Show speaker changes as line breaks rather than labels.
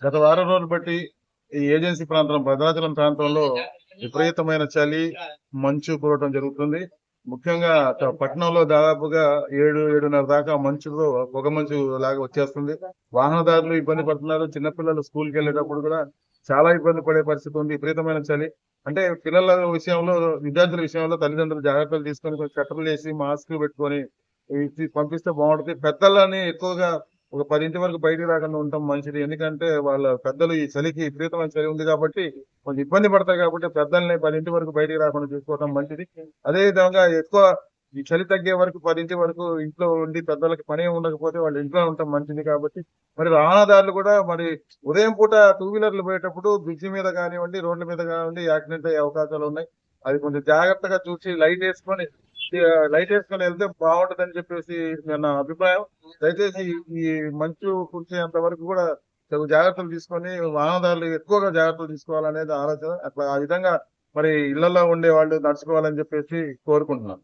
గత వారం రోజులు బట్టి ఈ ఏజెన్సీ ప్రాంతం భద్రాచలం ప్రాంతంలో విపరీతమైన చలి, మంచు కురవటం జరుగుతుంది. ముఖ్యంగా పట్టణంలో దాదాపుగా 7, 7:30 దాకా మంచులో పొగ మంచు లాగా వచ్చేస్తుంది. వాహనదారులు ఇబ్బంది పడుతున్నారు. చిన్నపిల్లలు స్కూల్కి వెళ్ళేటప్పుడు కూడా చాలా ఇబ్బంది పడే పరిస్థితి ఉంది. విపరీతమైన చలి. అంటే పిల్లల విషయంలో, విద్యార్థుల విషయంలో తల్లిదండ్రులు జాగ్రత్తలు తీసుకొని కొంచెం స్వెటర్లు వేసి మాస్కులు పెట్టుకొని పంపిస్తే బాగుంటుంది. పెద్దలని ఎక్కువగా ఒక 10 వరకు బయటికి రాకుండా ఉండటం మంచిది. ఎందుకంటే వాళ్ళ పెద్దలు ఈ చలికి విపరీతమైన చలి ఉంది కాబట్టి కొంచెం ఇబ్బంది పడతారు కాబట్టి పెద్దల్ని 10 వరకు బయటికి రాకుండా చూసుకోవడం మంచిది. అదే విధంగా ఎక్కువ ఈ చలి తగ్గే వరకు 10 వరకు ఇంట్లో ఉండి పెద్దలకి పని ఉండకపోతే వాళ్ళు ఇంట్లో ఉండటం మంచిది కాబట్టి మరి వాహనదారులు కూడా మరి ఉదయం పూట టూ వీలర్లు పోయేటప్పుడు బ్రిడ్జి మీద కానివ్వండి, రోడ్ల మీద కానివ్వండి యాక్సిడెంట్ అయ్యే అవకాశాలు ఉన్నాయి. అది కొంచెం జాగ్రత్తగా చూసి లైట్ వేసుకొని వెళ్తే బాగుంటదని చెప్పేసి నా అభిప్రాయం. దయచేసి ఈ మంచు కురిసేంత వరకు కూడా తగు జాగ్రత్తలు తీసుకొని వాహనదారులు ఎక్కువగా జాగ్రత్తలు తీసుకోవాలనేది ఆలోచన. అట్లా ఆ విధంగా మరి ఇళ్లలో ఉండే వాళ్ళు నడుచుకోవాలని చెప్పేసి కోరుకుంటున్నాను.